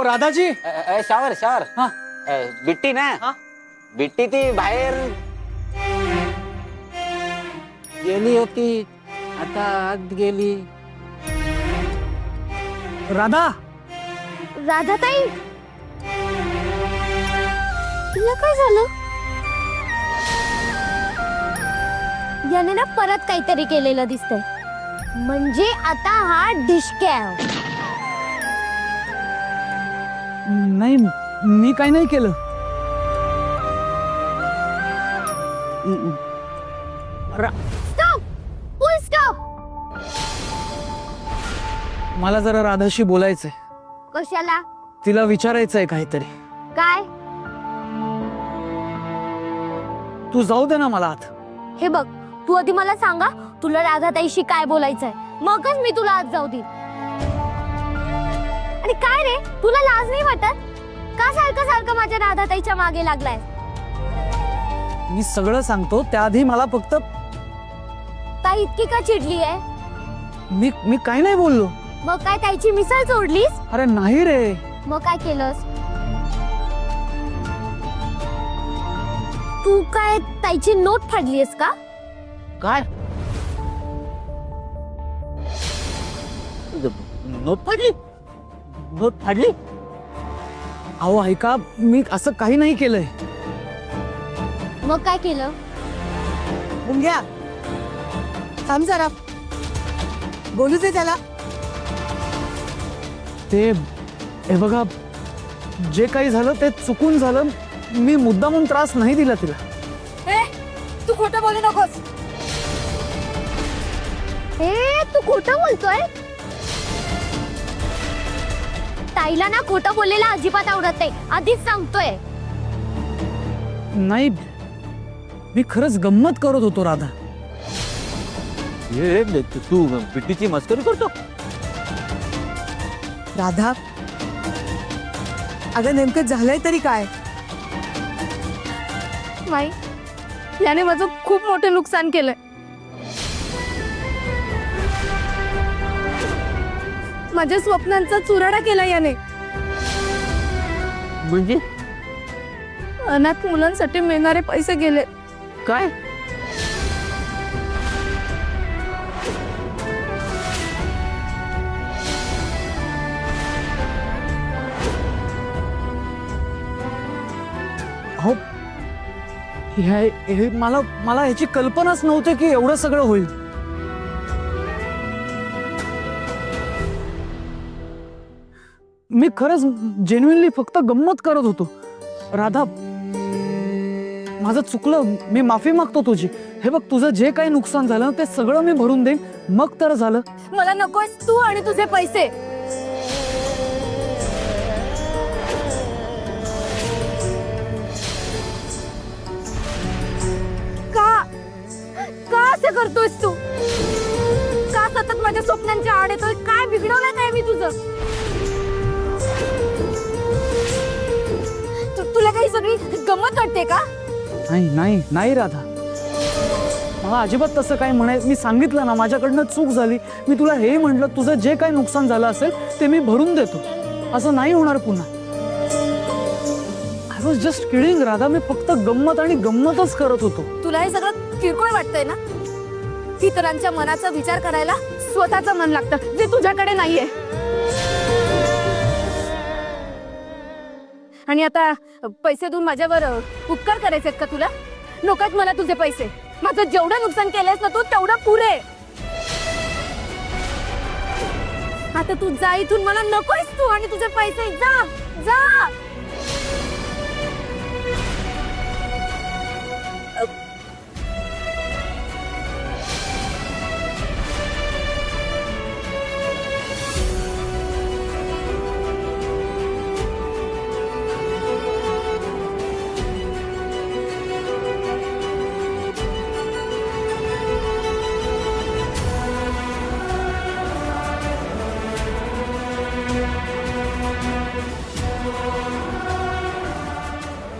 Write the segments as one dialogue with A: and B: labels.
A: Radhaji.
B: Shower shower.
A: हा.
B: बिट्टी ना.
A: हा?
B: बिट्टी ती बाहेर गेली होती, आता आत गेली.
A: राधा.
C: राधाताई, तुला काय झालं? याने ना परत काहीतरी केलेलं दिसतंय. म्हणजे आता हा डिशक्या.
A: नाही, मी काही नाही केलं.
C: स्टॉप, फुल स्टॉप.
A: मला जरा राधाशी बोलायचंय.
C: कशाला?
A: तिला विचारायचंय काहीतरी.
C: काय?
A: तू जाऊ दे ना मला आत.
C: हे बघ, तू आधी मला सांगा तुला राधाताईशी काय बोलायचंय, मगच मी तुला आज जाऊ देईन. आणि काय रे, तुला लाज नाही वाटत का? सारखं सारखं माझ्या राधाताईच्या मागे लागलाय.
A: मी सगळं सांगतो, त्याआधी मला फक्त.
C: ताई इतकी का चिडली आहे?
A: मी काही नाही बोललो.
C: मग काय ताईची मिसळ सोडलीस?
A: अरे नाही रे.
C: मग काय केलंस? तू काय ताईची नोट फाडलीस का?
B: काय नोट फाडली? नोट फाडली?
A: अहो ऐका, मी असं काही नाही केलंय.
C: मग काय केलं?
D: मुंग्या, थांब जरा, बोलू दे त्याला.
A: ते हे बघा, जे काही झालं ते चुकून झालं. मी मुद्दामून त्रास नाही दिला तिला.
D: तू खोटं बोलू नकोस.
C: तू खोटं बोलतोय? ताईला ना खोटं बोललेला अजिबात आवडत नाही, आधीच सांगतोय.
A: नाही, मी खरंच गंमत करत होतो राधा.
B: तू बिट्टीची मस्करी करतो?
D: राधा, अगं नेमकं झालंय तरी काय?
C: माई, याने माझं खूप मोठं नुकसान केलंय. माझ्या स्वप्नांचा चुराडा केला याने.
B: म्हणजे
C: अनाथ मुलांसाठी मिळणारे पैसे गेले.
B: काय?
A: हो, मला ह्याची कल्पनाच नव्हती की एवढं सगळं होईल. मी खरंच जेन्युइनली फक्त गंमत करत होतो. राधा, माझं चुकलं, मी माफी मागतो तुझी. हे बघ, तुझं जे काही नुकसान झालं ते सगळं मी भरून देईन. मग तर झालं.
C: मला नकोस तू आणि तुझे पैसे. का असं करतोयस तू? का सतत माझ्या स्वप्नांच्या आड येतोय? काय बिघडवलंय काय मी तुझं? तुला काही सगळी गंमत वाटते का?
A: नाही नाही नाही राधा, मला अजिबात तसं काही म्हणायचं. मी सांगितलं ना, माझ्याकडनं चूक झाली. मी तुला हे म्हटलं, तुझं जे काही नुकसान झालं असेल ते मी भरून देतो. असं नाही होणार पुन्हा. I was just kidding Radha. मी फक्त गंमत आणि गंमतच करत होतो.
C: तुला हे सगळं किरकोळ वाटतंय ना? इतरांच्या मनाचा विचार करायला स्वतःचं मन लागतं, जे तुझ्याकडे नाहीये. आणि आता पैसे देऊन माझ्यावर उपकार करायचे का तुला? नकोच मला तुझे पैसे. माझं जेवढं नुकसान केलंयस ना तू, तेवढं पुरे. आता तू जा इथून. मला नकोयस तू आणि तुझे पैसे. जा जा.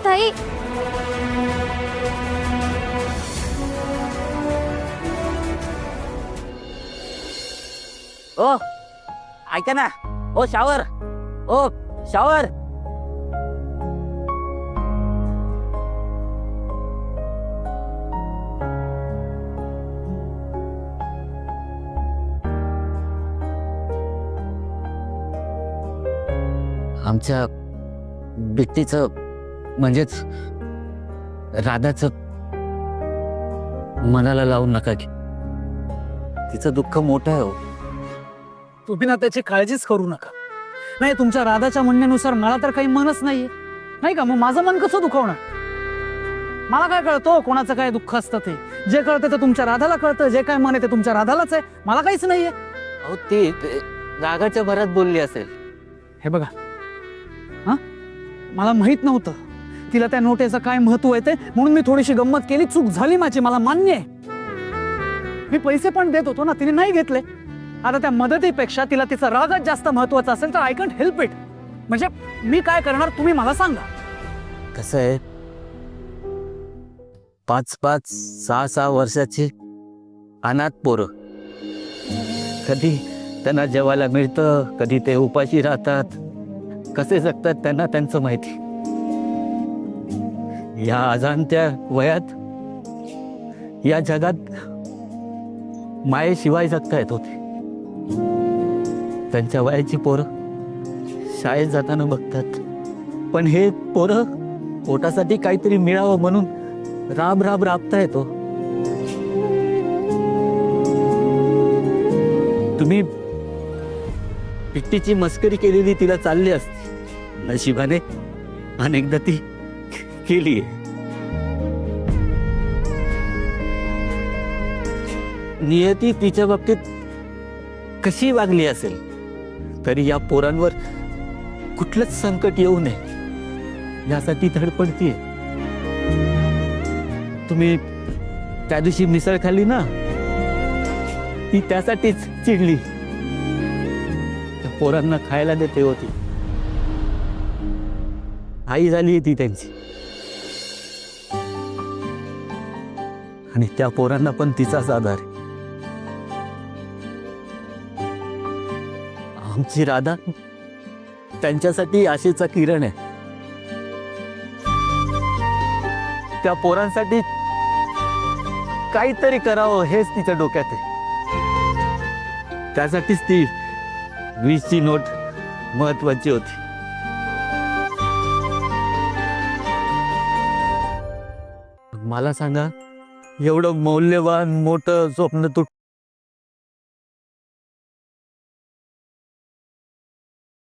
C: ताई,
B: ओ ऐका ना. ओ शावर. ओ शावर. आमच्या बिट्टीचं म्हणजेच राधाचं मनाला लावून नका की. तिचं दुःख मोठं आहे हो.
A: तुम्ही ना त्याची काळजीच करू नका. नाही, तुमच्या राधाच्या म्हणण्यानुसार मला तर काही मनच नाहीये, नाही का? मग माझं मन कसं दुखवणार? मला काय कळतं कोणाचं काय दुःख असतं ते? जे कळतं ते तुमच्या राधाला कळतं, जे काय मन आहे ते तुमच्या राधालाच आहे, मला काहीच नाहीये.
B: अहो ते रागाच्या भरात बोलली असेल.
A: हे बघा, हा, मला माहित नव्हतं तिला त्या नोटेचं काय महत्व आहे ते, म्हणून मी थोडीशी गंमत केली. चूक झाली माझी, मला मान्य आहे. मी पैसे पण देत होतो ना, तिने नाही घेतले. आता त्या मदतीपेक्षा तिला तिचा रागच जास्त महत्वाचा असेल तर आय कॅन्ट हेल्प इट. म्हणजे मी काय करणार तुम्ही मला सांगा.
B: कसं आहे, 5-5, 6-6 वर्षाची अनाथ पोरं, कधी त्यांना जेवायला मिळतं, कधी ते उपाशी राहतात. कसे जगतात त्यांना त्यांचं माहिती. या अजाणत्या वयात या जगात मायेशिवाय जगता येत होते. त्यांच्या वयाची पोरं शाळेत जाताना बघतात, पण हे पोरं पोटासाठी काहीतरी मिळावं म्हणून राब राब राबता येतो. तुम्ही पिट्टीची मस्करी केलेली तिला चालली असती. नशिबाने अनेकदा ती केली. नियती तिच्या बाबतीत कशी वागली असेल तरी या पोरांवर कुठलंच संकट येऊ नये यासाठी धडपडतीये. तुम्ही त्या दिवशी मिसळ खाल्ली ना, ती त्यासाठीच चिडली. त्या पोरांना खायला देते होती. आई झाली ती त्यांची, आणि त्या पोरांना पण तिचाच आधार आहे. आमची राधा त्यांच्यासाठी आशेचा किरण आहे. त्या पोरांसाठी काहीतरी करावं हेच तिच्या डोक्यात आहे. त्यासाठीच ती 20ची नोट महत्वाची होती. मला सांगा, एवढं मौल्यवान मोठं स्वप्न